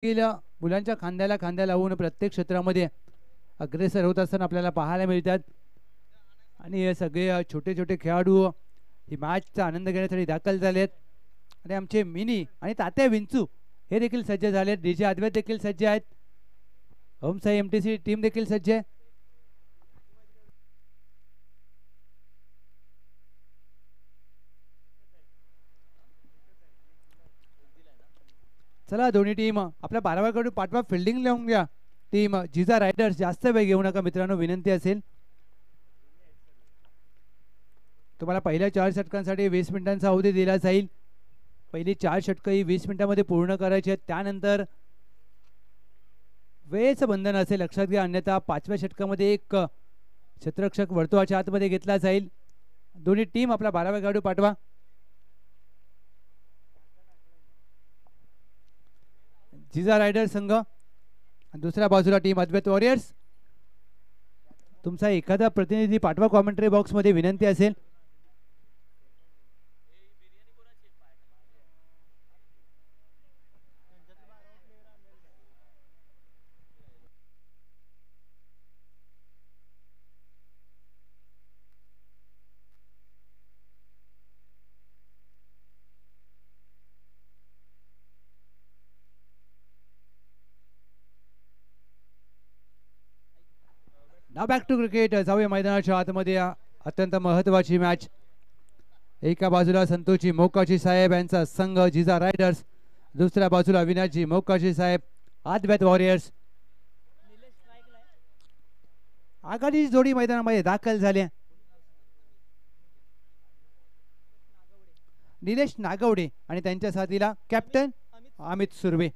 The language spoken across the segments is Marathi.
मुलांच्या खांद्याला खांद्या लावून प्रत्येक क्षेत्रामध्ये अग्रेसर होत असताना आपल्याला पाहायला मिळतात. आणि हे सगळे छोटे छोटे खेळाडू ही मॅचचा आनंद घेण्यासाठी दाखल झालेत. आणि आमचे मिनी आणि तात्या विंचू हे देखील सज्ज झालेत. डीजे अद्वैत देखील सज्ज आहेत. ओमसाई एमटीसी टीम देखील सज्ज आहे. चला दोन्ही टीम आपल्या 12व्या कडून पाठवा. फिल्डिंग लावून घ्या. टीम जिजा रायडर्स जास्त वेळ घेऊ नका मित्रांनो, विनंती असेल. तुम्हाला पहिल्या 4 षटकांसाठी 20 मिनिटांचा अवधी दिला जाईल. पहिली 4 षटकं ही 20 मिनिटांमध्ये पूर्ण करायची आहेत. त्यानंतर वेळेचं बंधन असेल लक्षात घ्या, अन्यथा 5व्या षटकामध्ये एक क्षेत्ररक्षक वर्तुळाच्या आतमध्ये घेतला जाईल. दोन्ही टीम आपला 12व्या खेळाडू पाठवा. जिजा रायडर्स संघ आणि दुसऱ्या बाजूला टीम अद्वैत वॉरियर्स. तुमचा एखादा प्रतिनिधी पाठवा कॉमेंट्री बॉक्स मध्ये, विनंती असेल. नाव बॅक टू क्रिकेट. जाऊया मैदानाच्या आतमध्ये. अत्यंत महत्वाची मॅच. एका बाजूला संतोषजी मोकाशी साहेब यांचा संघ जिजा रायडर्स, दुसऱ्या बाजूला विनायकजी मोकाशी साहेब अद्वैत वॉरियर्स. आघाडीची जोडी मैदानामध्ये दाखल झाली. निलेश नागवडे आणि त्यांच्या साथीला कॅप्टन अमित सुर्वे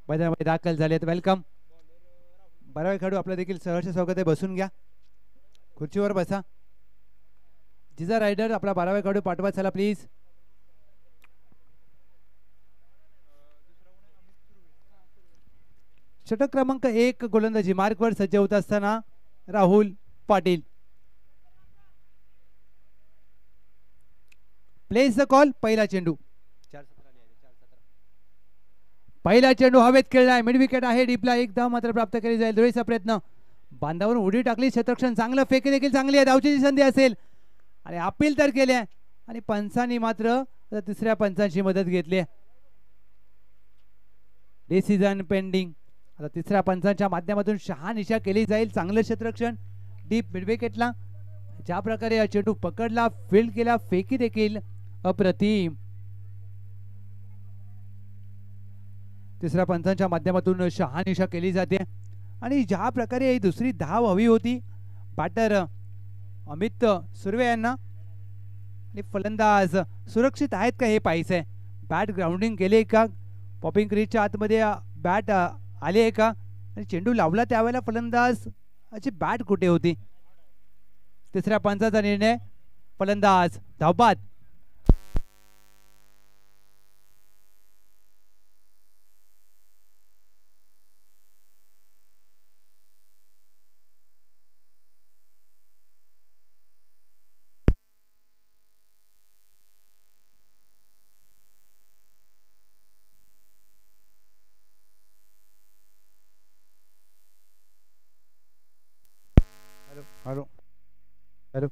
मैदानामध्ये दाखल झालेत. वेलकम. 12वे खेळाडू आपलं देखील सहर्ष स्वागत आहे. बसून घ्या, खुर्चीवर बसा. जिजा रायडर आपला 12वे खेळाडू पाठवा. चला प्लीज. षटक क्रमांक 1 गोलंदाजी मार्कवर सज्ज होत असताना Rahul Patil. Place the call. पहिला चेंडू. पहिला चेंडू हवेत खेळलाय. मिड विकेट आहे. डीपला एक धाव मात्र प्राप्त केली जाईल. दोळीचा प्रयत्न. बांधावरून उडी टाकली. क्षेत्ररक्षण चांगलं. फेकी देखील चांगली आहे. धावची संधी असेल आणि अपील तर केले आणि पंचांनी मात्र तिसऱ्या पंचांची मदत घेतली. Decision pending. आता तिसऱ्या पंचांच्या माध्यमातून शहानिशा केली जाईल. चांगलं क्षेत्ररक्षण डीप मिड विकेटला. ज्या प्रकारे चेंडू पकडला, फील्ड केला, फेकी देखील अप्रतिम. तिसऱ्या पंचांच्या माध्यमातून शहानिशा केली जाते आणि ज्या प्रकारे दुसरी धाव हवी होती बॅटर अमित सुर्वे यांना, आणि फलंदाज सुरक्षित आहेत का हे पाहायचंय. बॅट ग्राउंडिंग केले का, पॉपिंग क्रीजच्या आतमध्ये बॅट आली आहे का, आणि चेंडू लावला त्यावेळेला फलंदाज अशी बॅट कुठे होती. तिसऱ्या पंचाचा निर्णय. फलंदाज धावबाद. Hello hello.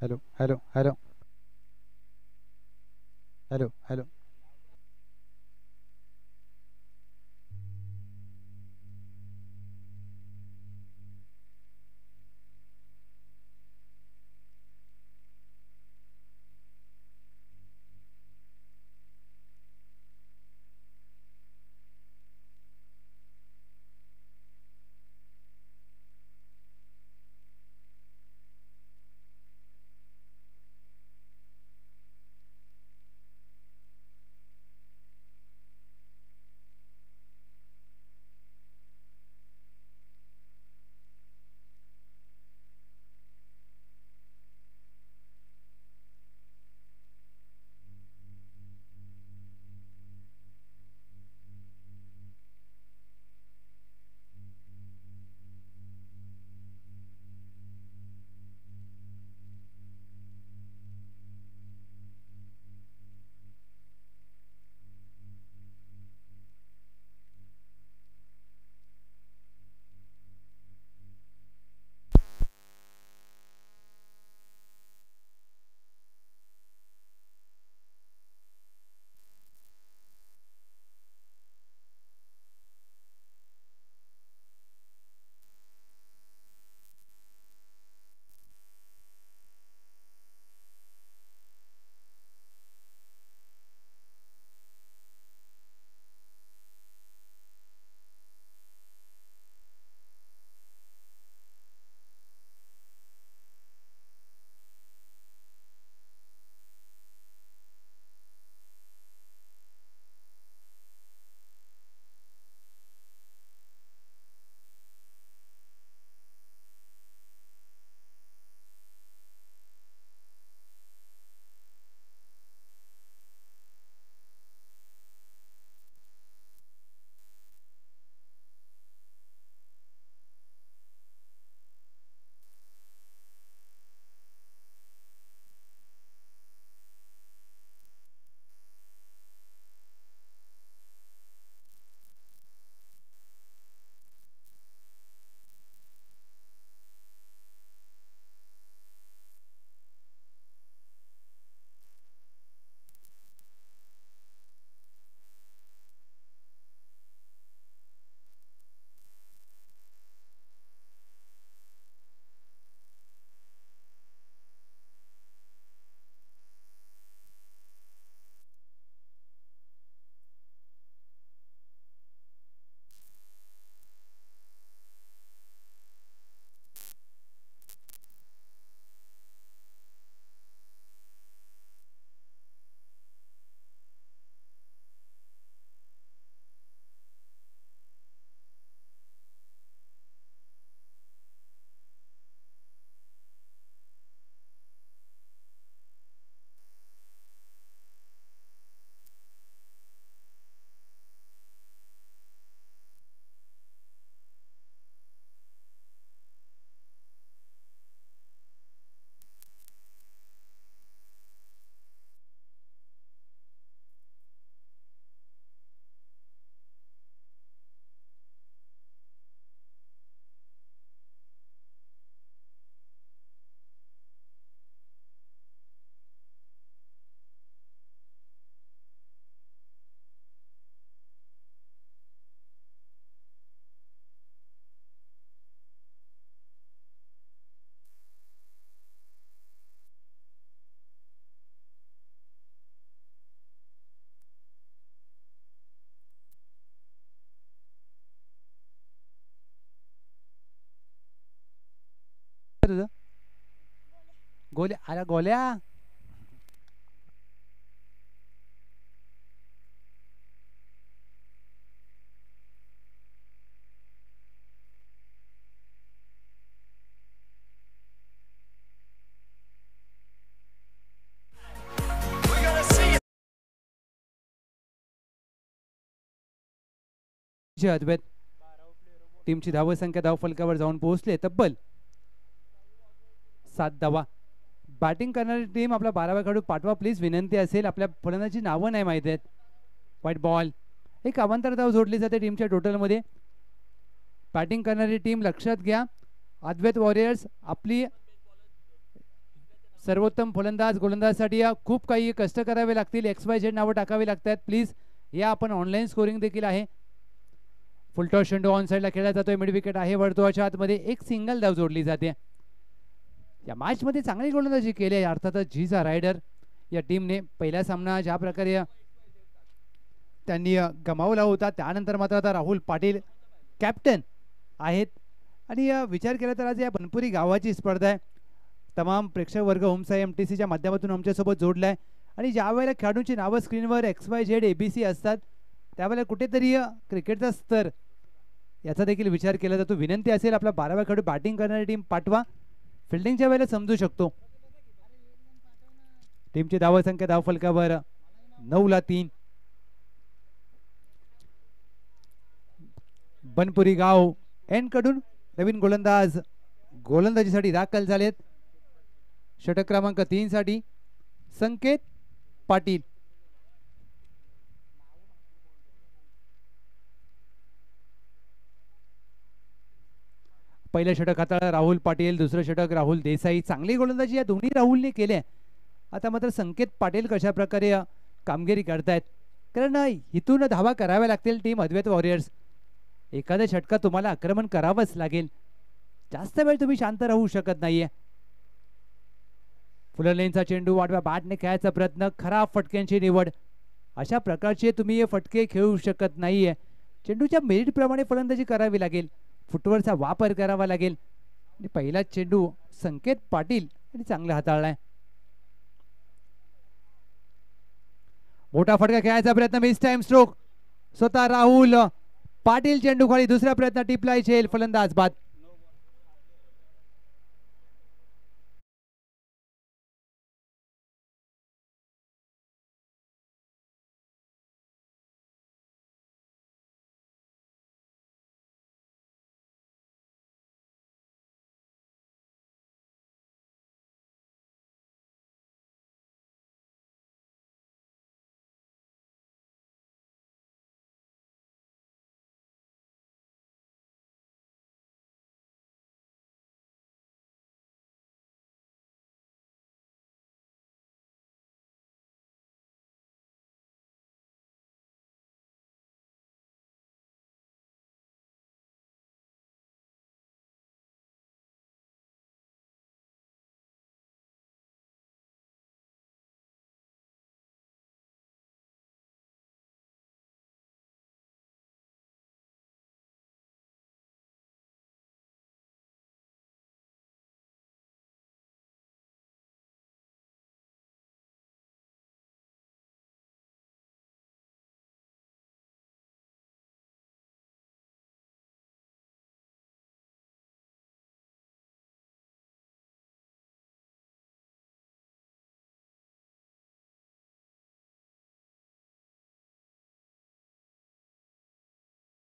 Hello hello hello hello hello. तुझं गोल्या, अरे गोल्या अद्वैत टीमची धावसंख्या धावफलकावर जाऊन पोहोचले तब्बल 7 धावा. बॅटिंग करणारी टीम आपला 12वा खेळाडू पाठवा प्लीज, विनंती असेल. आपल्या फलंदाजी नावं नाही माहिती आहेत. व्हाईट बॉल, एक अवांतर धाव जोडली जाते टीमच्या टोटलमध्ये. बॅटिंग करणारी टीम लक्षात घ्या, अद्वैत वॉरियर्स आपली सर्वोत्तम फलंदाज गोलंदाजसाठी खूप काही कष्ट करावे लागतील. XYZ नावं टाकावी लागतात प्लीज. या आपण ऑनलाईन स्कोरिंग देखील आहे. फुलटॉस चेंडू ऑन साईडला खेळला जातोय. मिड विकेट आहे वर्तुळाच्या आतमध्ये. एक सिंगल धाव जोडली जाते. या मॅच मध्ये चांगली गोलंदाजी केली आहे अर्थातच झीजा रायडर या टीमने. पहिला सामना ज्या प्रकारे त्यांनी गमावला होता, त्यानंतर मात्र आता राहुल पाटील कॅप्टन आहेत. आणि विचार केला तर आज या बनपुरी गावाची स्पर्धा आहे. तमाम प्रेक्षक वर्ग होमसाई MTCच्या माध्यमातून आमच्यासोबत जोडलाय. आणि ज्या वेळेला खेळाडूंची नावं स्क्रीनवर XYZ ABC असतात, त्यावेळेला कुठेतरी क्रिकेटचा स्तर याचा देखील विचार केला जातो. विनंती असेल आपला 12वा खेळाडू बॅटिंग करणारी टीम पाठवा. फिल्डिंगच्या वेळेला समजू शकतो. टीमची धावसंख्या धावफलकावर 9-3. बनपुरी गाव एन कडून नवीन गोलंदाज गोलंदाजीसाठी दाखल झालेत. षटक क्रमांक 3 साठी संकेत पाटील. पहिलं षटक हाताळा राहुल पाटील, दुसरं षटक राहुल देसाई. चांगली गोलंदाजी या दोन्ही राहुलने केल्या. आता मात्र संकेत पाटील कशा प्रकारे कामगिरी करतायत, कारण इथून धावा कराव्या लागतील टीम अद्वैत वॉरियर्स. एखाद्या षटकात तुम्हाला आक्रमण करावंच लागेल. जास्त वेळ तुम्ही शांत राहू शकत नाहीये. फुलरलेनचा चेंडू वाटव्या बॅटने खेळायचा प्रयत्न, खराब फटक्यांची निवड. अशा प्रकारचे तुम्ही हे फटके खेळू शकत नाहीये. चेंडूच्या मेरिट प्रमाणे फलंदाजी करावी लागेल. फुटवरचा वापर करावा लागेल. आणि पहिला चेंडू संकेत पाटील आणि चांगला हाताळलाय. मोठा फटका खेळायचा प्रयत्न, मिस टाइम स्ट्रोक. स्वतः राहुल पाटील चेंडू खाली. दुसरा प्रयत्न टिपलाय झेल, फलंदाज बाद.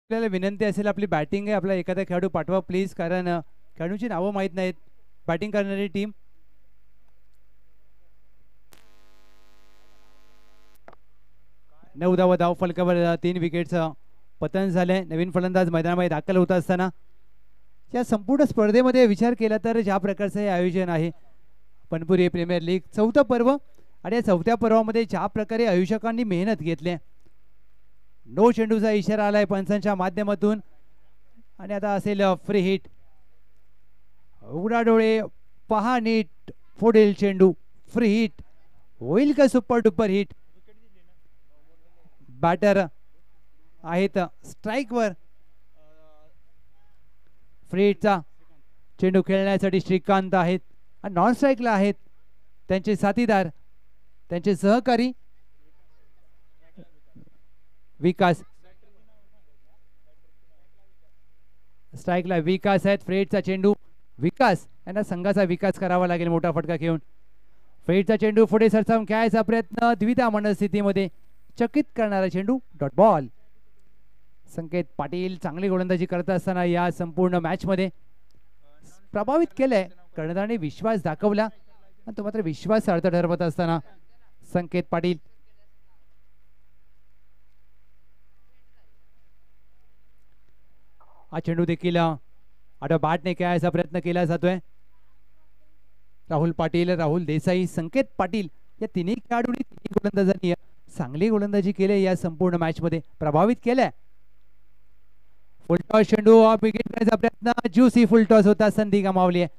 आपल्याला विनंती असेल, आपली बॅटिंग आहे, आपला एखादा खेळाडू पाठवा प्लीज, कारण खेळाडूंची नावं माहीत नाहीत. बॅटिंग करणारी टीम. धाव धाव फलकावर 3 विकेटचं पतन झालंय. नवीन फलंदाज मैदानामध्ये दाखल होत असताना या संपूर्ण स्पर्धेमध्ये विचार केला तर ज्या प्रकारचं हे आयोजन आहे, बनपुरी प्रीमियर लीग 4थं पर्व, आणि या 4थ्या पर्वामध्ये ज्या प्रकारे आयोजकांनी मेहनत घेतली. नो चेंडूचा इशारा आलाय पंचांच्या माध्यमातून. आणि आता असेल फ्री हिट. उघडा डोळे, पहा नीट, पुढील चेंडू फ्री हिट. होईल का सुपर डुपर हिट? बॅटर आहेत स्ट्राइक वर. फ्री हिटचा चेंडू खेळण्यासाठी श्रीकांत आहेत आणि नॉन स्ट्राईकला आहेत त्यांचे साथीदार, त्यांचे सहकारी विकास. स्ट्राईकला विकास आहेत. फ्रेडचा चेंडू, विकास यांना संघाचा विकास करावा लागेल मोठा फटका घेऊन. फ्रेडचा चेंडू पुढे सरसावून खेळायचा प्रयत्न, द्विधा मनस्थितीमध्ये चकित करणारा चेंडू, डॉट बॉल. संकेत पाटील चांगली गोलंदाजी करत असताना या संपूर्ण मॅच मध्ये प्रभावित केलंय. कर्णधाराने विश्वास दाखवला आणि तो मात्र विश्वास अर्थ ठरवत असताना संकेत पाटील. हा चेंडू देखील आडव्या बॅटने खेळायचा प्रयत्न केला जातोय. राहुल पाटील, राहुल देसाई, संकेत पाटील या तिन्ही खेळाडूंनी, तिन्ही गोलंदाजांनी चांगली गोलंदाजी केली या संपूर्ण मॅच मध्ये, प्रभावित केलंय. फुलटॉस चेंडू विकेट करण्याचा प्रयत्न, ज्युसी फुलटॉस होता, संधी गमावली आहे.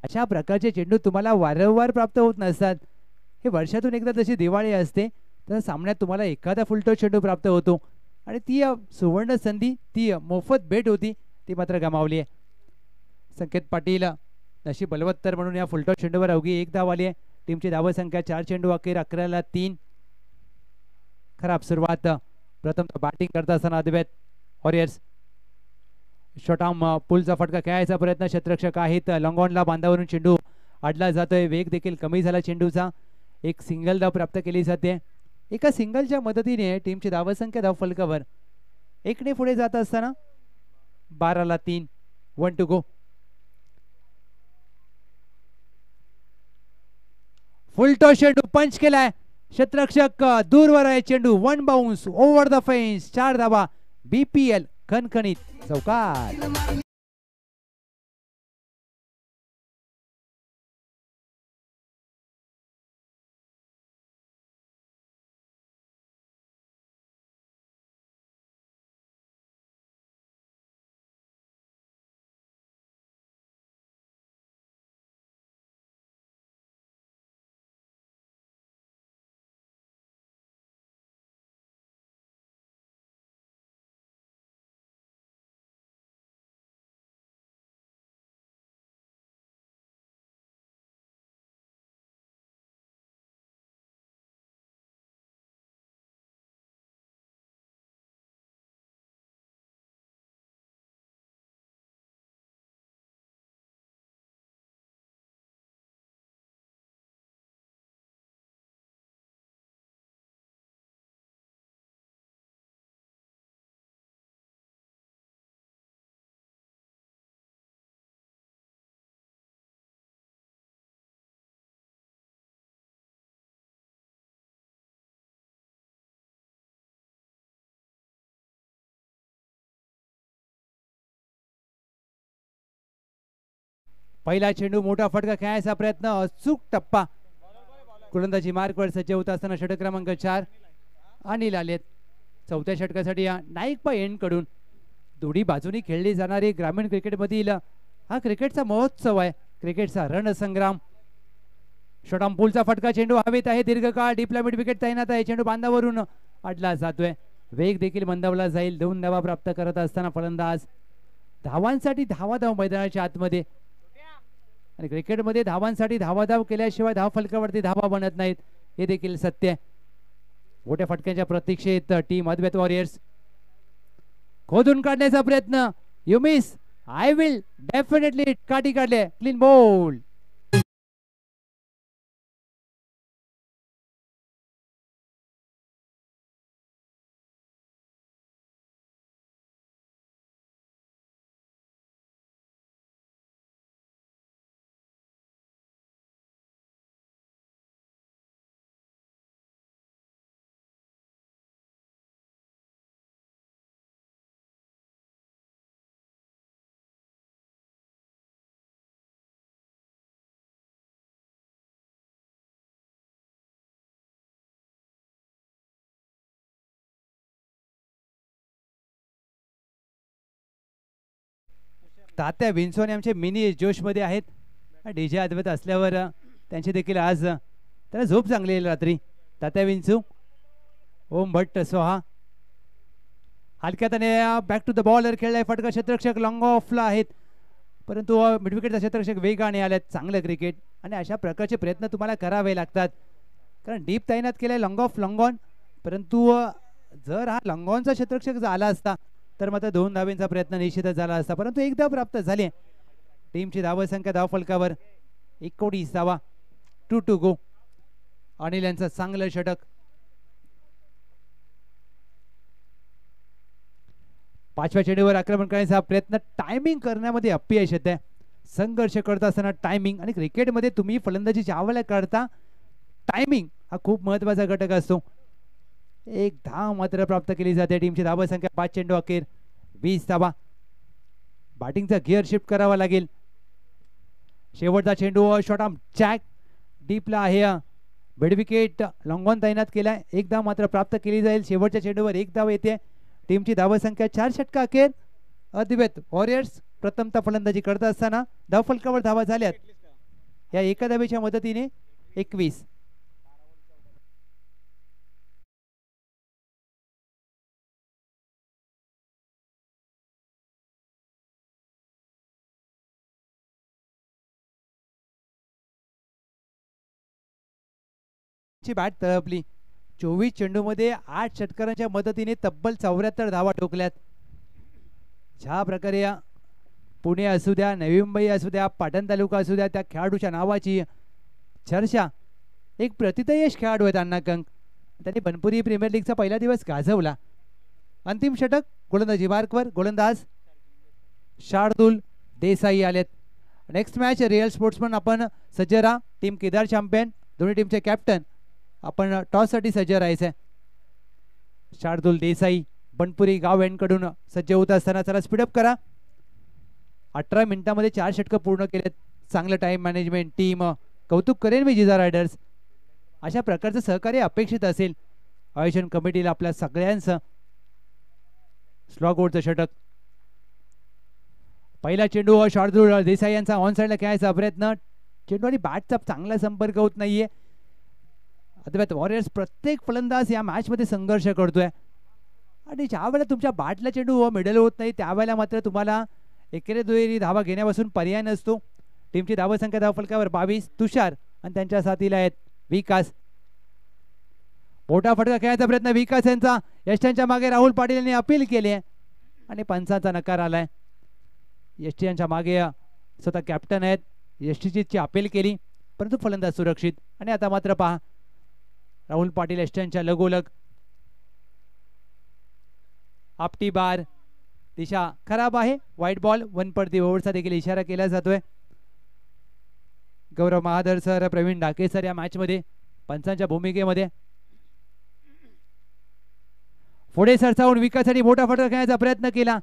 अशा प्रकारचे चेंडू तुम्हाला वारंवार प्राप्त होत नसतात. हे वर्षातून एकदा जशी दिवाळी असते तर सामन्यात तुम्हाला एखादा फुलटॉस चेंडू प्राप्त होतो आणि ती सुवर्ण संधी, ती मोफत भेट होती, ती मात्र गमावली आहे. संकेत पाटील नशीब बलवत्तर म्हणून या फुलटॉस चेंडूवर अवघी एक धाव आली आहे. टीमची धावसंख्या 4 चेंडू अखेर 11ला 3. खराब सुरुवात प्रथम बॅटिंग करत असताना अद्वैत वॉरियर्स. शॉर्टआर्म पुलचा फटका खेळायचा प्रयत्न, क्षेत्ररक्षक आहेत लॉंगॉनला, बांधावरून चेंडू अडला जातोय. वेग देखील कमी झाला चेंडूचा. एक सिंगल धाव प्राप्त केली जाते. एका सिंगलच्या मदतीने टीमची धावसंख्या धाव फलकावर 1ने पुढे जात असताना 12ला 3. 1 टू गो. फुलटॉस चेंडू पंच केलाय, क्षेत्ररक्षक दूरवर आहे, चेंडू 1 बाउन्स ओव्हर द फेन्स. 4 धावा. BPL खणखणीत चौकार. पहिला चेंडू मोठा फटका खेळायचा प्रयत्न, अचूक टप्पा. गोलंदाजी मार्कवर सज्ज होत असताना षटक क्रमांक 4 अनिल आलेत. चौथ्या षटकासाठी या नाईक एंड कडून दोन्ही बाजूनी खेळली जाणारी ग्रामीण क्रिकेटमधील हा क्रिकेटचा महोत्सव आहे, क्रिकेटचा रणसंग्राम. शॉर्टआर्म पुलचा फटका, चेंडू हवेत आहे, दीर्घकाळ डिप्लोमेट विकेट तैनात आहे. चेंडू बांधावरून अडला जातोय. वेग देखील मंदावला जाईल. 2 धावा प्राप्त करत असताना फलंदाज. धावांसाठी धावाधाव मैदानाच्या आतमध्ये, आणि क्रिकेटमध्ये धावांसाठी धावाधाव केल्याशिवाय धाव फलकावरती धावा बनत नाहीत, हे देखील सत्य आहे. मोठ्या फटक्यांच्या प्रतीक्षेत टीम अद्वैत वॉरियर्स. खोदून काढण्याचा प्रयत्न, you miss, I will definitely. काठी काढले, क्लीन बोल्ड. तात्या विंचवाने आमचे मिनी जोश मध्ये आहेत. डीजे अद्वैत असल्यावर त्यांची देखील आज त्याला झोप चांगली येईल रात्री. तात्या विंचू, ओम भट्ट सोहा. हलक्यात बॅक टू द बॉलर खेळलाय फटका, क्षेत्ररक्षक लॉंग ऑफला आहेत. परंतु मिडविकेटचा क्षेत्ररक्षक वेगाने आल्यात. चांगलं क्रिकेट आणि अशा प्रकारचे प्रयत्न तुम्हाला करावे लागतात, कारण डीप तैनात केलाय लॉंग ऑफ लॉंग ऑन. परंतु जर हा लॉंग ऑनचा क्षेत्ररक्षक आला असता तर मात्र 2 धावेंचा प्रयत्न निश्चितच झाला असता, परंतु एक धाव प्राप्त झाली. टीमची धावसंख्या धावफलकावर 19 धावा. 2 टू गो. अनिल यांचं चांगलं षटक. पाचव्या चेंडूवर आक्रमण करण्याचा प्रयत्न, टायमिंग करण्यामध्ये अपयश येत आहे. संघर्ष करत असताना टायमिंग, आणि क्रिकेटमध्ये तुम्ही फलंदाजी ज्यावेळेला करता टायमिंग हा खूप महत्वाचा घटक असतो. एक धाव मात्र प्राप्त केली जाते. टीमची धावसंख्या 5 चेंडू अखेर 20 धावा. बॅटिंगचा गिअर शिफ्ट करावा लागेल. शेवटचा चेंडू शॉट ऑफ जॅक डीपला आहे. मिडविकेट लॉंग ऑन तैनात केलाय. एक धाव मात्र प्राप्त केली जाईल. शेवटच्या चेंडूवर एक धाव येते. टीमची धावसंख्या 4 षटका अखेर. अद्वैत वॉरियर्स प्रथमतः फलंदाजी करत असताना धावफलकावर धावा झाल्यात या एका धावेच्या मदतीने 21. बॅट तळपली. 24 चेंडूमध्ये 8 षटकारांच्या मदतीने तब्बल 74 धावा ठोकल्यात. ज्या प्रकारे पुणे असू द्या, नवी मुंबई असू द्या, पाटण तालुका असू द्या, त्या खेळाडूच्या नावाची चर्चा. एक प्रतितयश खेळाडू आहेत अण्णा कंक. त्यांनी बनपुरी प्रीमियर लीगचा पहिला दिवस गाजवला. अंतिम षटक गोलंदाजी मार्कवर गोलंदाज शार्दुल देसाई आलेत. नेक्स्ट मॅच रिअल स्पोर्ट्समन आपण सज्ज राहा. टीम केदार चॅम्पियन, दोन्ही टीमचे कॅप्टन आपण टॉससाठी सज्ज राहायचंय. शार्दुल देसाई बनपुरी गाव एंडकडून सज्ज होत असताना चला स्पीडअप करा. 18 मिनिटांमध्ये 4 षटकं पूर्ण केलेत. चांगलं टाइम मॅनेजमेंट. टीम कौतुक करेन मी जिजा रायडर्स. अशा प्रकारचं सहकार्य अपेक्षित असेल आयोजन कमिटीला आपल्या सगळ्यांचं. स्लॉगवरचं षटक. पहिला चेंडू शार्दुल देसाई यांचा ऑन साइडला खेळायचा प्रयत्न. चेंडू आणि बॅटचा चांगला संपर्क होत नाहीये. अद्वैत वॉरियर्स प्रत्येक फलंदाज या मॅच मध्ये संघर्ष करतोय, आणि ज्या वेळेला तुमच्या बॅटला चेंडू मिडल होत नाही त्यावेळेला मात्र तुम्हाला एकेरी दुहेरी धावा घेण्यापासून पर्याय नसतो. टीमची धावसंख्या धावफलकावर 22. तुषार आणि त्यांच्या साथीला आहेत विकास. मोठा फटका खेळायचा प्रयत्न विकास यांचा. यष्टीच्या मागे राहुल पाटील यांनी अपील केली आहे आणि पंचांचा नकार आलाय. यष्टी यांच्या मागे स्वतः कॅप्टन आहेत. यष्टीची अपील केली परंतु फलंदाज सुरक्षित. आणि आता मात्र पहा राहुल पाटील यष्ट्यांच्या लगोलग. आपटी बार, दिशा खराब आहे. White ball. 1 पडती ओव्हरचा देखील इशारा केला जातोय. गौरव महाधर सर, प्रवीण डाके सर या मॅच मध्ये पंचांच्या भूमिकेमध्ये. पुढे सरसावून विकासासाठी मोठा फटका खेळण्याचा प्रयत्न केला.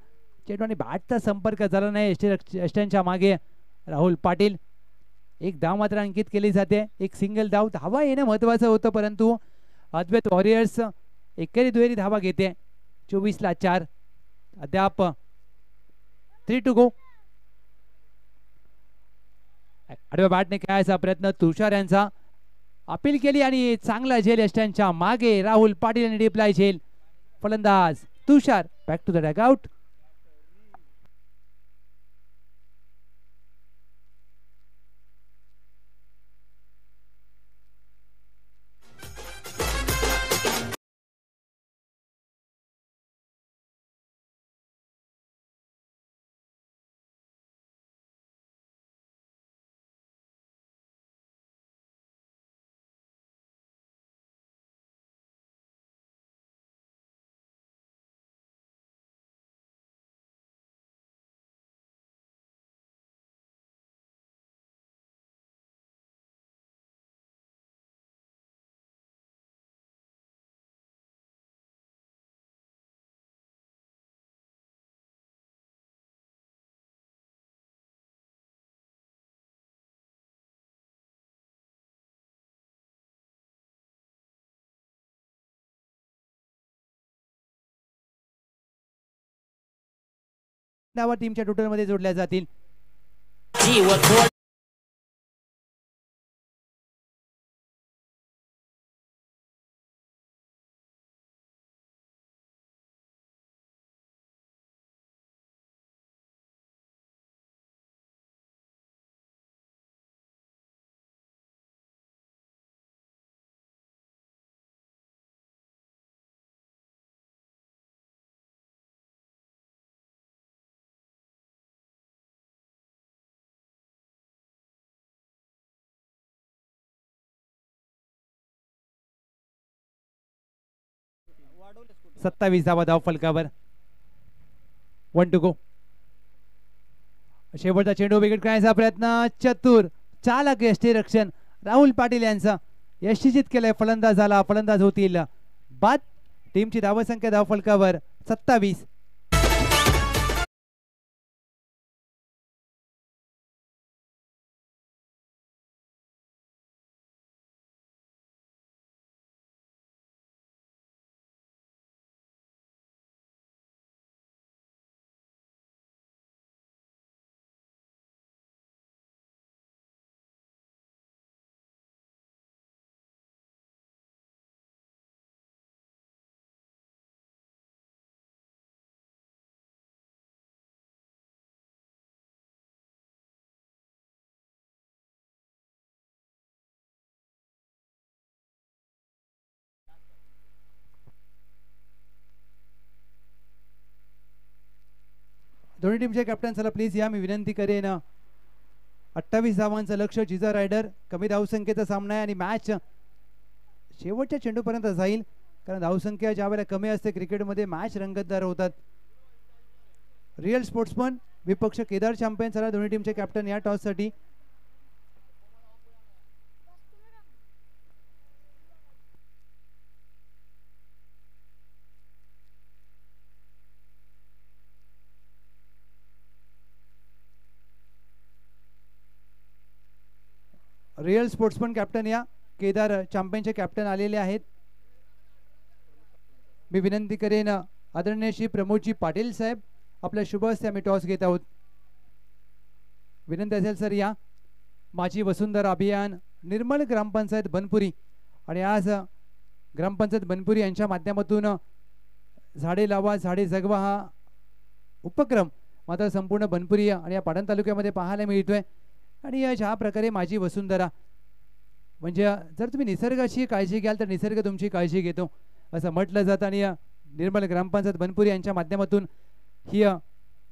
चेंडू आणि बॅटचा संपर्क झाला नाही. यष्ट्यांच्या मागे राहुल पाटील. एक धाव मात्र अंकित केली जाते. एक सिंगल धाव. धावा येणं महत्वाचं होतं परंतु अद्वैत वॉरियर्स एकेरी दुहेरी धावा घेते. 24 ला 4. अद्याप 3 टू गो. आडव्या बॅटने खेळायचा प्रयत्न तुषार यांचा. अपील केली आणि चांगला झेल यष्ट्यांच्या मागे. राहुल पाटील यांनी डिप्लाय झेल. फलंदाज तुषार बॅक टू द डगआउट. धावा टीमच्या टोटल मध्ये जोडल्या जातील. 27 धावा धाव फलकावर. 1 टू गो. शेवटचा चेंडू विकेट करण्याचा प्रयत्न. चतुर चालक यष्टीरक्षण राहुल पाटील यांचा यष्टीचित केलंय. फलंदाज झाला. फलंदाज होतील बाद. टीमची धावसंख्या धाव फलकावर 27. दोन्ही टीमचे कॅप्टन चला प्लीज या. मी विनंती करेन. 28 धावांचं लक्ष. जिजा रायडर कमी धावसंख्येचा सामना आहे आणि मॅच शेवटच्या चेंडूपर्यंत जाईल. कारण धावसंख्या ज्या वेळेला कमी असते क्रिकेटमध्ये मॅच रंगतदार होतात. रिअल स्पोर्ट्समन विपक्ष केदार चॅम्पियन. चला दोन्ही टीमचे कॅप्टन या टॉस साठी. रिअल स्पोर्ट्समन कॅप्टन या. केदार चॅम्पियनचे कॅप्टन आलेले आहेत. मी विनंती करेन आदरणीय श्री प्रमोदजी पाटील साहेब आपल्या शुभ हस्ते आम्ही टॉस घेत आहोत. विनंती असेल सर या. माझी वसुंधरा अभियान निर्मल ग्रामपंचायत बनपुरी आणि आज ग्रामपंचायत बनपुरी यांच्या माध्यमातून झाडे लावा झाडे जगवा हा उपक्रम मात्र संपूर्ण बनपुरी आणि या पाटण तालुक्यामध्ये पाहायला मिळतोय. आणि ज्या प्रकारे माझी वसुंधरा म्हणजे जर तुम्ही निसर्गाची काळजी घ्याल तर निसर्ग तुमची काळजी घेतो असं म्हटलं जातं. आणि निर्मल ग्रामपंचायत बनपुरी यांच्या माध्यमातून ही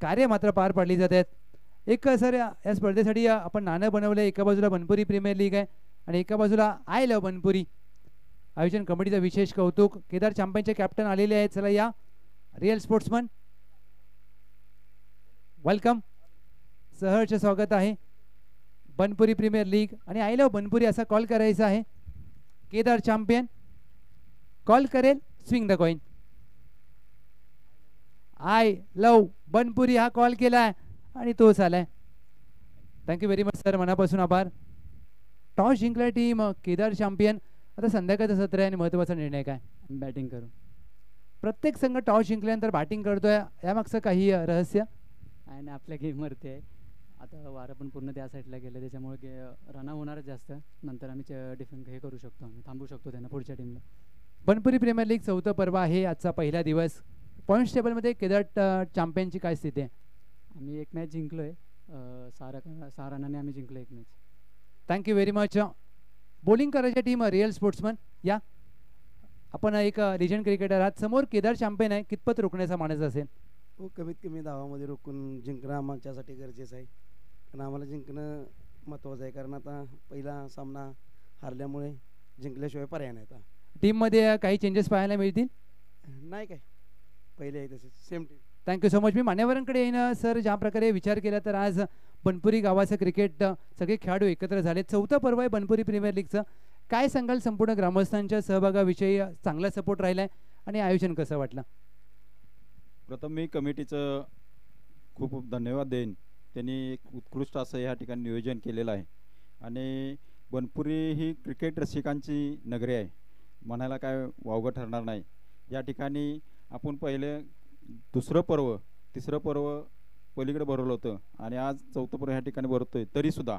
कार्य मात्र पार पाडली जात आहेत. एक सर या स्पर्धेसाठी आपण नाणं बनवलं. एका बाजूला बनपुरी प्रीमियर लीग आहे आणि एका बाजूला आय लव्ह बनपुरी. आयोजन कमिटीचं विशेष कौतुक. केदार चॅम्पियनचे कॅप्टन आलेले आहेत. चला या. Real sportsman welcome. सहर्ष स्वागत आहे. बनपुरी प्रीमियर लीग आणि आय लव्ह बनपुरी असा कॉल करायचा आहे. केदार चॅम्पियन कॉल करेल. Swing the coin. I love Banpuri हा कॉल केलाय आणि तोच आलाय. Thank you very much sir. मनापासून आभार. टॉस जिंकलाय टीम केदार चॅम्पियन. आता संध्याकाळचं सत्र आहे आणि महत्त्वाचा निर्णय काय? बॅटिंग करू. प्रत्येक संघ टॉस जिंकल्यानंतर बॅटिंग करतोय. यामागचं काही रहस्य आणि आपल्या गेमवरती आहे. आता वारं पण पूर्ण त्या साईडला गेलं त्याच्यामुळे रन होणारच जास्त. नंतर आम्ही डिफेंड हे करू शकतो. आम्ही थांबू शकतो त्यांना पुढच्या टीमला. बनपुरी प्रीमियर लीग 4थं पर्व आहे. आजचा पहिला दिवस. पॉईंट्स टेबलमध्ये केदार चॅम्पियनची काय स्थिती आहे? आम्ही एक मॅच जिंकलोय. 6 रनाने आम्ही जिंकलो एक match. Thank you very much. Bowling करायच्या टीम रिअल स्पोर्ट्समन या. आपण एक लिजंड क्रिकेटर आहात. समोर केदार चॅम्पियन आहे. कितपत रोखण्याचा मानस असेल? हो कमीत कमी धावामध्ये रोखून जिंकणं आमच्यासाठी गरजेचं आहे. कारण आम्हाला जिंकणं महत्त्वाचं आहे. कारण आता पहिला सामना हारल्यामुळे जिंकल्याशिवाय पर्याय नाही. आता टीममध्ये काही चेंजेस पाहायला मिळतील? नाही काय पहिले आहे तसेच same team. Thank you so much. मी मान्यवरांकडे येईन सर. ज्या प्रकारे विचार केला तर आज बनपुरी गावाचं क्रिकेट सगळे खेळाडू एकत्र झाले. 4थं पर्व आहे बनपुरी प्रीमियर लीगचं. काय सांगाल संपूर्ण ग्रामस्थांच्या सहभागाविषयी? चांगला सपोर्ट राहिलाय आणि आयोजन कसं वाटलं? प्रथम मी कमिटीचं खूप खूप धन्यवाद देईन. त्यांनी एक उत्कृष्ट असं ह्या ठिकाणी नियोजन केलेलं आहे. आणि बनपुरी ही क्रिकेट रसिकांची नगरी आहे म्हणायला काय वावगं ठरणार नाही. या ठिकाणी आपण पहिले 2रं पर्व 3रं पर्व पलीकडे भरवलं होतं आणि आज 4थं पर्व ह्या ठिकाणी भरतोय. तरीसुद्धा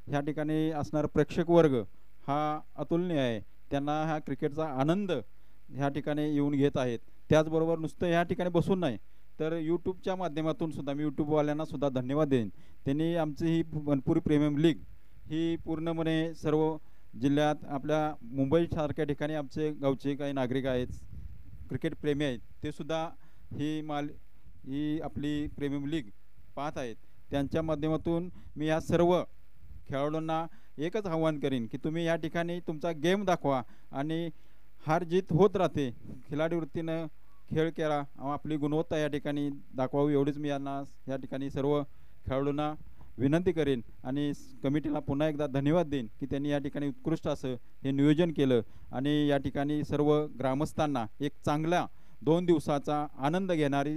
ह्या ठिकाणी असणारा प्रेक्षक वर्ग हा अतुलनीय आहे. त्यांना ह्या क्रिकेटचा आनंद ह्या ठिकाणी येऊन घेत आहेत. त्याचबरोबर नुसतं ह्या ठिकाणी बसून नाही तर यूट्यूबच्या माध्यमातून सुद्धा मी यूट्यूबवाल्यांना सुद्धा धन्यवाद देईन. त्यांनी आमची ही बनपुरी प्रीमियर लीग ही पूर्णपणे सर्व जिल्ह्यात आपल्या मुंबईसारख्या ठिकाणी आमचे गावचे काही नागरिक आहेत क्रिकेट प्रेमी आहेत ते सुद्धा ही आपली प्रीमियर लीग पाहत आहेत. त्यांच्या माध्यमातून मी या सर्व खेळाडूंना एकच आव्हान करीन की तुम्ही या ठिकाणी तुमचा गेम दाखवा आणि हार जीत होत राहते. खिलाडी वृत्तीनं खेळ केला, आपली गुणवत्ता या ठिकाणी दाखवावी एवढीच मी यांना या ठिकाणी सर्व खेळाडूंना विनंती करेन. आणि कमिटीला पुन्हा एकदा धन्यवाद देईन की त्यांनी या ठिकाणी उत्कृष्ट असं हे नियोजन केलं आणि या ठिकाणी सर्व ग्रामस्थांना एक चांगला 2 दिवसाचा आनंद घेणारी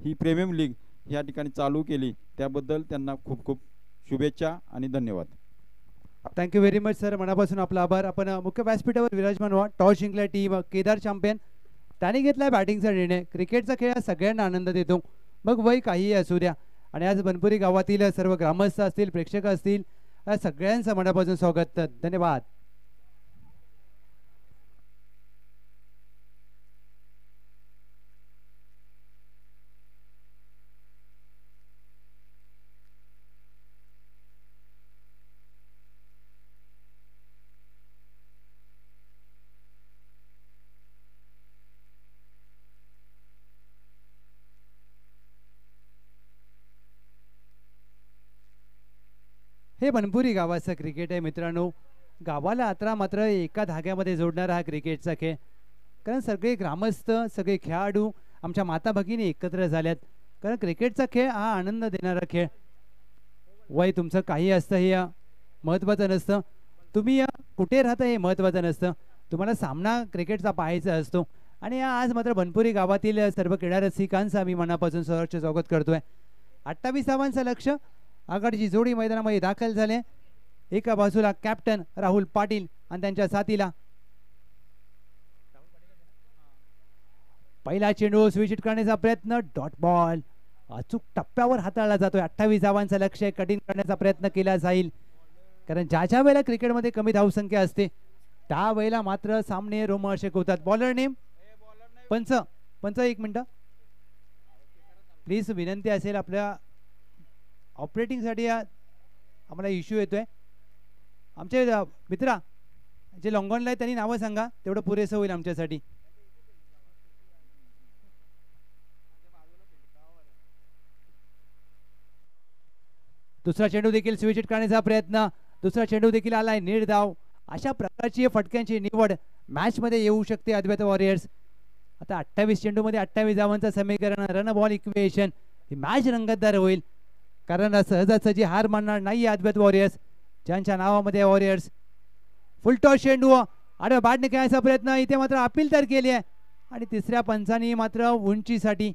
ही प्रीमियम लीग या ठिकाणी चालू केली. त्याबद्दल त्यांना खूप खूप शुभेच्छा आणि धन्यवाद. थँक्यू व्हेरी मच सर, मनापासून आपला आभार. आपण मुख्य व्यासपीठावर विराजमान व्हा. टॉस जिंकला टीम केदार चॅम्पियन, त्याने घेतला बॅटिंगचा निर्णय. क्रिकेटचा खेळ हा सगळ्यांना आनंद देतो, मग वय काहीही असू द्या. आणि आज बनपुरी गावातील सर्व ग्रामस्थ असतील, प्रेक्षक असतील, सगळ्यांचं मनापासून स्वागत. धन्यवाद. हे बनपुरी गावाचं क्रिकेट आहे मित्रांनो. गावाला अत्रा मात्र एका धाग्यामध्ये जोडणारा हा क्रिकेटचा खेळ. कारण सगळे ग्रामस्थ, सगळे खेळाडू, आमच्या माता भगिनी एकत्र झाल्यात. कारण क्रिकेटचा खेळ हा आनंद देणारा खेळ. वय तुमचं काही असतं हे महत्त्वाचं नसतं, तुम्ही कुठे राहता हे महत्त्वाचं नसतं, तुम्हाला सामना क्रिकेटचा पाहायचा असतो. आणि आज मात्र बनपुरी गावातील सर्व क्रीडा रसिकांचं आम्ही मनापासून सहर्ष स्वागत करतोय. 28 धावांचं लक्ष. आघाडीची जोडी मैदानामध्ये दाखल झाले. एका बाजूला कॅप्टन राहुल पाटील आणि त्यांच्या साथीला पहिला चेंडू स्विच करण्याचा प्रयत्न, डॉट बॉल अचूक टप्प्यावर हाताळला जातोय. 28 धावांचं लक्ष कठीण करण्याचा प्रयत्न केला जाईल. कारण ज्या वेळेला क्रिकेटमध्ये कमी धावसंख्या असते त्यावेळेला मात्र सामने रोमहर्षक होतात. बॉलर नेम पंच एक मिनिट प्लीज, विनंती असेल आपल्या ऑपरेटिंगसाठी आम्हाला इश्यू येतोय. आमचे मित्रा जे लॉंगॉनला आहे त्यांनी नावं सांगा, तेवढं पुरेसं होईल आमच्यासाठी. दुसरा चेंडू देखील स्विच करण्याचा प्रयत्न, दुसरा चेंडू देखील आलाय निर्धाव. अशा प्रकारची फटक्यांची निवड मॅच मध्ये येऊ शकते अद्वैत वॉरियर्स. आता 28 चेंडूमध्ये 28 धावांचं समीकरण, रन बॉल इक्वेशन, ही मॅच रंगतदार होईल. कारण सहजासहजी हार मानणार नाही अद्वैत वॉरियर्स, ज्यांच्या नावामध्ये वॉरियर्स. फुलटॉस चेंडू आणि बॅटने खेळायचा प्रयत्न, इथे मात्र अपील तर केली आहे. आणि तिसऱ्या पंचांनी मात्र उंचीसाठी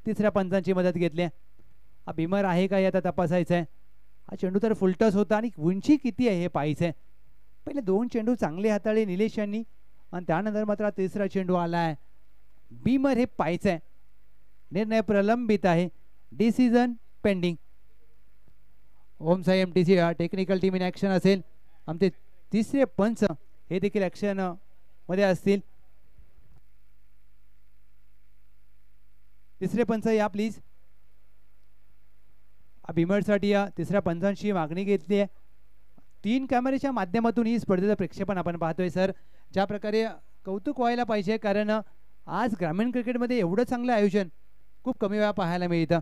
तिसऱ्या पंचांची मदत घेतली. हा भीमर आहे का हे आता तपासायचं आहे. हा चेंडू तर फुलटॉस होता आणि उंची किती आहे हे पाहायचं आहे. पहिले 2 चेंडू चांगले हाताळले निलेश यांनी आणि त्यानंतर मात्र तिसरा चेंडू आलाय. भीमर हे पाहायचं आहे. निर्णय प्रलंबित आहे, decision pending. Om Sai MTC technical team in action असेल. आमचे तिसरे पंच हे देखील ॲक्शन मध्ये असतील. तिसरे पंच या प्लीज. भीमरसाठी तिसऱ्या पंचांची मागणी घेतली आहे. 3 कॅमेऱ्याच्या माध्यमातून ही स्पर्धेचं प्रेक्षेपण आपण पाहतोय सर. ज्या प्रकारे कौतुक व्हायला पाहिजे, कारण आज ग्रामीण क्रिकेटमध्ये एवढं चांगलं आयोजन खूप कमी वेळा पाहायला मिळतं.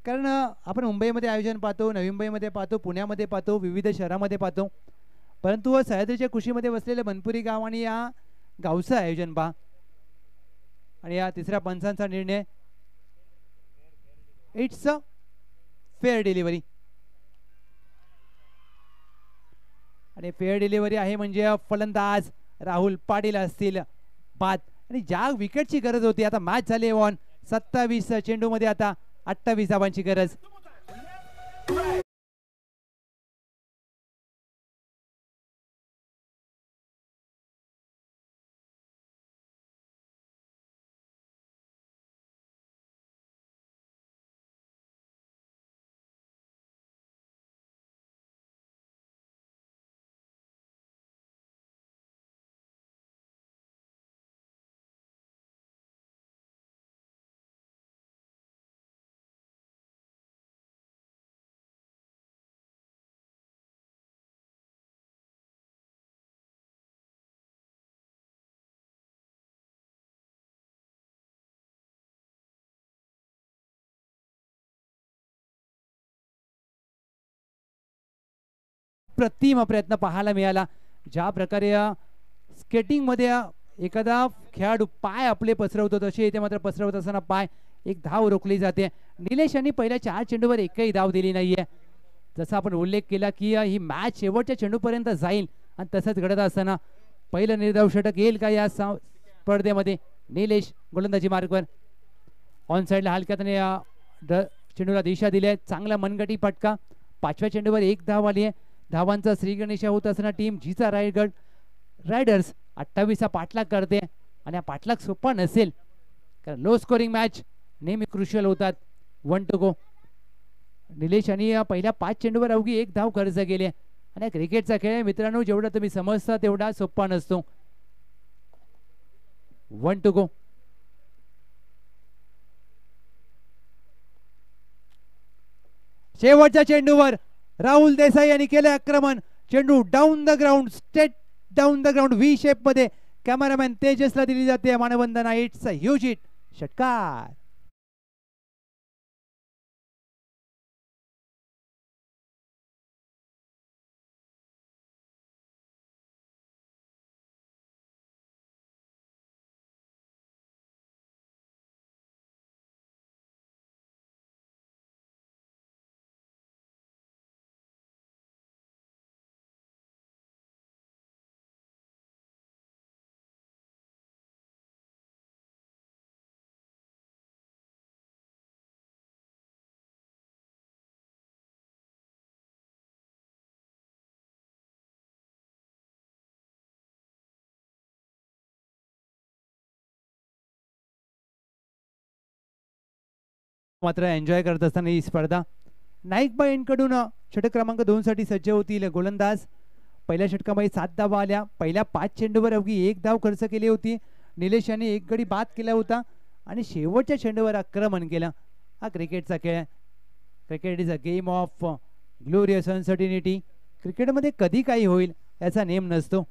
कारण आपण मुंबईमध्ये आयोजन पाहतो, नवी मुंबईमध्ये पाहतो, पुण्यामध्ये पाहतो, विविध शहरामध्ये पाहतो, परंतु सह्याद्रीच्या कुशीमध्ये वसलेले बनपुरी गाव आणि या गावचं आयोजन पहा. आणि या तिसऱ्या पंचांचा निर्णय, इट्स अ फेअर डिलिव्हरी. आणि फेअर डिलिव्हरी आहे म्हणजे फलंदाज राहुल पाटील असतील बाद. आणि ज्या विकेटची गरज होती, आता मॅच झाली ऑन. 27 चेंडू मध्ये आता 28 धावांची गरज. प्रतिम प्रयत्न पाहायला मिळाला. ज्या प्रकारे स्केटिंग मध्ये एखादा खेळाडू पाय आपले पसरवतो तसे इथे मात्र पसरवत असताना पाय एक धाव रोखली जाते. निलेश यांनी पहिल्या 4 चेंडूवर एकही धाव दिली नाहीये. जसा आपण उल्लेख केला की ही मॅच शेवटच्या चेंडूपर्यंत जाईल आणि तसंच घडत असताना पहिलं निर्धाव षटक येईल का या स्पर्धेमध्ये. निलेश गोलंदाजी मार्गवर ऑन साईडला हलक्यातने चेंडूला दिशा दिली आहे. चांगला मनगटी फटका. 5व्या चेंडूवर एक धाव आली आहे. धावांचा श्रीगणेशा होत असताना टीम जीचा रायगड रायडर्स 28 पाठलाग करते आणि हा पाठलाग सोपा नसेल कारण लो स्कोरिंग मॅच नेहमी क्रुशियल होतात. 1 to go. निलेश यांनी पहिल्या 5 चेंडूवर अवघी एक धाव खर्च केली आणि क्रिकेटचा खेळ मित्रांनो जेवढा तुम्ही समजता तेवढा सोपा नसतो. 1 to go. शेवटच्या चेंडूवर राहुल देसाई यांनी केले आक्रमण. चेंडू down the ground, straight down the ground V shape मध्ये कॅमेरामॅन तेजसला दिली जाते मानवंदना. It's a huge hit. षटकार. मात्र एन्जॉय करत असताना ही स्पर्धा. नाईकबा यांकडून षटक क्रमांक 2 साठी सज्ज होतील गोलंदाज. पहिल्या षटकामध्ये 7 धावा आल्या. पहिल्या 5 चेंडूवर अवघी एक धाव खर्च केली होती. निलेश यांनी एक गडी बाद केला होता आणि शेवटच्या चेंडूवर आक्रमण केलं. हा क्रिकेटचा खेळ. Cricket is a game of glorious uncertainty. क्रिकेटमध्ये कधी काही होईल याचा नेम नसतो,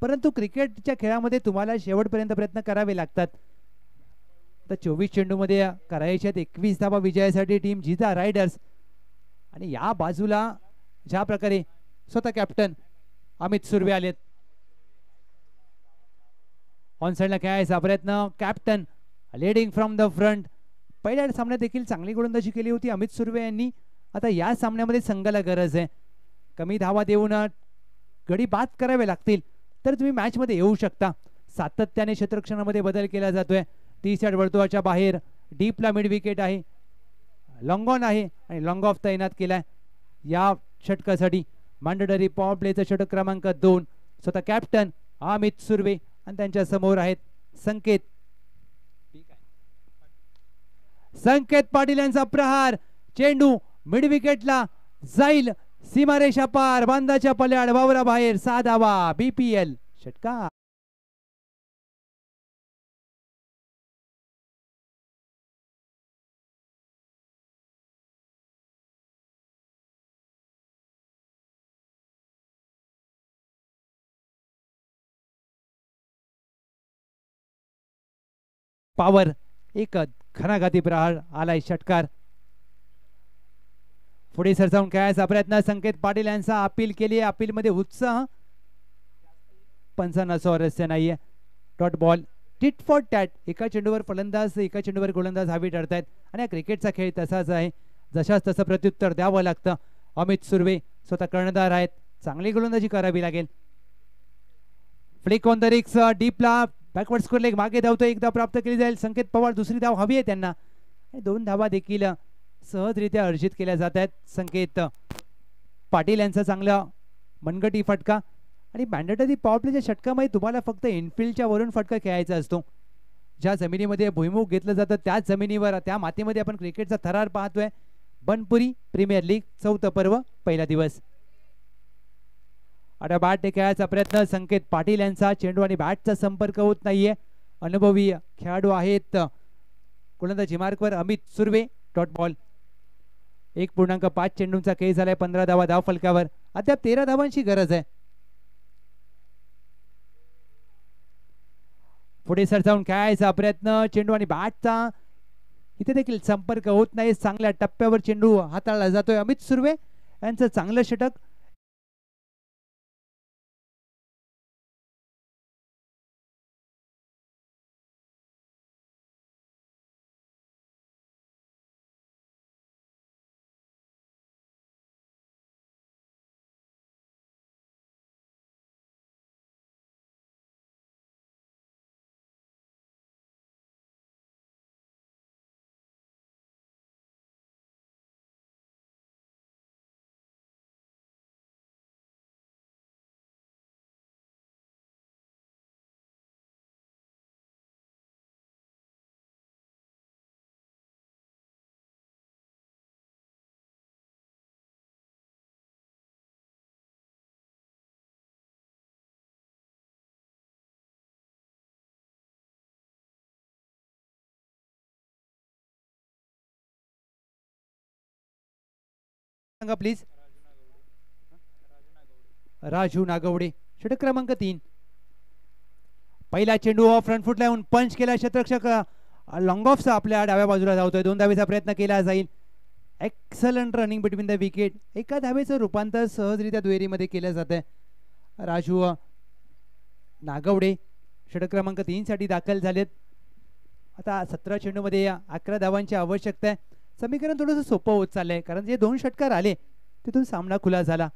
परंतु क्रिकेटच्या खेळामध्ये तुम्हाला शेवटपर्यंत प्रयत्न करावे लागतात. तर 24 चेंडूमध्ये करायच्या 21 धावा विजयासाठी टीम जिजा रायडर्स. आणि या बाजूला ज्या प्रकारे स्वतः कॅप्टन अमित सुर्वे आलेत. ऑन साइडला खेळायचा प्रयत्न. Captain leading from the front. पहिल्या सामन्यात देखील चांगली गोलंदाजी केली होती अमित सुर्वे यांनी. आता या सामन्यामध्ये संघाला गरज आहे. कमी धावा देऊन गडी बाद करावे लागतील तर तुम्ही मॅच मध्ये येऊ शकता. सातत्याने क्षेत्ररक्षणामध्ये बदल केला जातोय. 30 यार्ड वर्तुळाच्या बाहेर डीपला मिड विकेट आहे. लॉंग ऑन आहे आणि लॉंग ऑफ तैनात केलाय या षटकासाठी. मॅन्डेटरी पॉवर प्लेचा षटक क्रमांक 2. स्वतः कॅप्टन अमित सुर्वे आणि त्यांच्या समोर आहेत संकेत पाटील यांचा प्रहार. चेंडू मिड विकेटला जाईल. सीमारेषा पार. बांधाच्या पल्याड वावरा बाहेर. 6 धावा. BPL षटकार. पावर एक घणाघाती प्रहार आलाय. षटकार. पुढे सरसावून खेळायचा प्रयत्न. संकेत पाटील यांचा अपील केली. अपील मध्ये उत्साह. पंचांना स्वारस्य नाहीये. Dot ball. Tit for tat. एका चेंडूवर फलंदाज एका चेंडूवर गोलंदाज हवी ठरतायत आणि हा क्रिकेटचा खेळ तसाच आहे. जशाच तसं प्रत्युत्तर द्यावं लागतं. अमित सुर्वे स्वतः कर्णधार आहेत. चांगली गोलंदाजी करावी लागेल. फ्लिक ऑन द रिक्स. डीपला बॅकवर्ड स्कोर लेग मागे धावतो. एकदा प्राप्त केली जाईल. संकेत पवार दुसरी धाव हवी आहे त्यांना. 2 धावा देखील सहजरित्या अर्जित केल्या जात आहेत. संकेत पाटील यांचा चांगला मनगटी फटका. आणि मॅन्डेटरी पॉवर प्लेच्या षटकामध्ये तुम्हाला फक्त इनफिल्डच्या वरून फटका खेळायचा असतो. ज्या जमिनीमध्ये भुईमुग घेतलं जातं त्याच जमिनीवर त्या मातीमध्ये आपण क्रिकेटचा थरार पाहतोय. बनपुरी प्रीमियर लीग 4थं पर्व पहिला दिवस. आता बॅट खेळायचा प्रयत्न. संकेत पाटील यांचा. चेंडू आणि बॅटचा संपर्क होत नाहीये. अनुभवी खेळाडू आहेत. गोलंदाजी मार्कवर अमित सुर्वे. Dot ball. 1.5 चेंडूंचा खेळ झालाय. 15 धावा धाव फलकावर. अद्याप 13 धावांची गरज आहे. पुढे सरसावून खेळायचा प्रयत्न. चेंडू आणि बॅटचा इथे देखील संपर्क होत नाही. चांगल्या टप्प्यावर चेंडू हाताळला जातोय. अमित सुर्वे यांचं चांगलं षटक. सांगा प्लीज. राजू नागवडे षटक क्रमांक 3. पहिला चेंडू फ्रंट फुटला येऊन पंच केला. क्षेत्ररक्षक लॉंग ऑफचा आपल्या डाव्या बाजूला धावतोय. 2 धावेचा प्रयत्न केला जाईल. Excellent running between the wicket. एका धावेचं रूपांतर सहजरित्या दुहेरीमध्ये केलं जातंय. राजू नागवडे षटक क्रमांक 3 साठी दाखल झालेत. आता 17 चेंडूमध्ये 11 धावांची आवश्यकता आहे. समीकरण थोडंसं सोपं होत चाललंय कारण जे 2 षटकार आले तिथून सामना खुला झाला.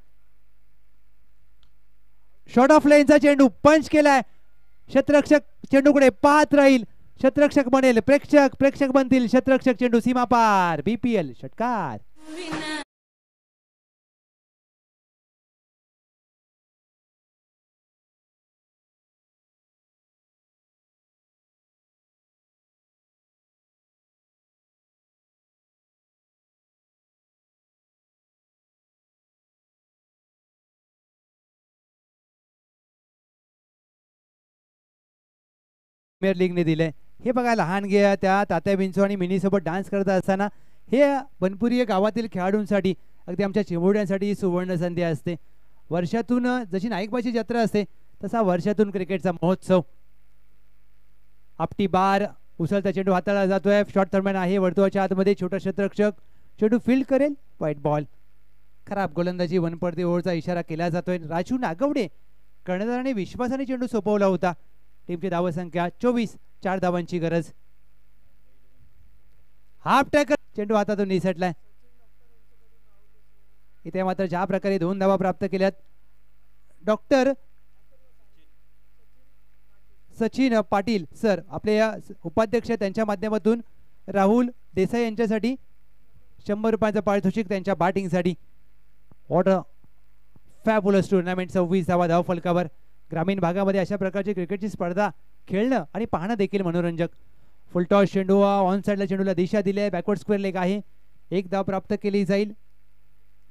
शॉर्ट ऑफ लाईनचा चेंडू पंच केलाय. क्षेत्ररक्षक चेंडूकडे पाहत राहील. क्षेत्ररक्षक बनेल प्रेक्षक, प्रेक्षक बनतील क्षेत्ररक्षक. चेंडू सीमा पार. BPL षटकार. प्रीमियर लीगने दिलंय. हे बघा लहान घ्या त्या तात्या विंचू आणि मिनी सोबत डान्स करत असताना हे बनपुरी गावातील खेळाडूंसाठी अगदी आमच्या चिमुरड्यांसाठी सुवर्ण संधी असते. वर्षातून जशी नाईकबाची जत्रा असते तसा वर्षातून क्रिकेटचा महोत्सव. आपटी बार उचलता चेंडू हाताळला जातोय. शॉर्ट दरम्यान आहे वर्तुळाच्या आतमध्ये. छोटा क्षेत्ररक्षक चेंडू फील्ड करेल. White ball. खराब गोलंदाजी वनपडती ओव्हरचा इशारा केला जातोय. राजू नागवडे कर्णधाराने विश्वासाने चेंडू सोपवला होता. टीमची धावसंख्या 24. 4 धावांची गरज. हाफ टॅकल चेंडू हातातून निसटलाय. इथे मात्र ज्या प्रकारे 2 धावा प्राप्त केल्यात डॉक्टर सचिन पाटील सर आपले या उपाध्यक्ष त्यांच्या माध्यमातून राहुल देसाई यांच्यासाठी 100 रुपयांचं पारितोषिक त्यांच्या बॅटिंगसाठी. What a फॅबुलस tournament. 26 धावा धाव फलकावर. ग्रामीण भागामध्ये अशा प्रकारची क्रिकेटची स्पर्धा खेळणं आणि पाहणं देखील मनोरंजक. फुलटॉस चेंडू ऑन साईडला चेंडूला दिशा दिली आहे. बॅकवर्ड स्क्वेअर लेग आहे. 1 धाव प्राप्त केली जाईल.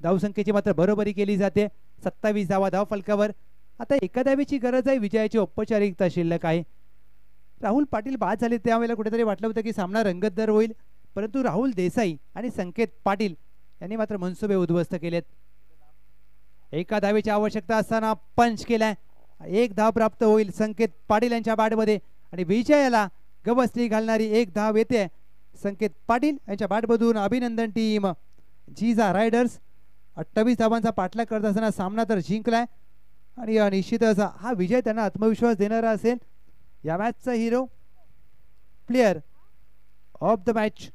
धावसंख्येची मात्र बरोबरी केली जाते. 27 धावा धाव फलकावर. आता एका धावेची गरज आहे. विजयाची औपचारिकता शिल्लक आहे. राहुल पाटील बाद झाले त्यावेळेला कुठेतरी वाटलं होतं की सामना रंगतदार होईल परंतु राहुल देसाई आणि संकेत पाटील यांनी मात्र मनसुबे उद्ध्वस्त केलेत. एका धावेची आवश्यकता असताना पंच केलाय. 1 धाव प्राप्त होईल संकेत पाटील यांच्या बॅटमध्ये आणि विजयाला गवसणी घालणारी 1 धाव येते संकेत पाटील यांच्या बॅटमधून. अभिनंदन टीम जिजा रायडर्स. 28 धावांचा पाठलाग करत असताना सामना तर जिंकलाय आणि निश्चितच हा विजय त्यांना आत्मविश्वास देणारा असेल. या मॅचचा hero player of the match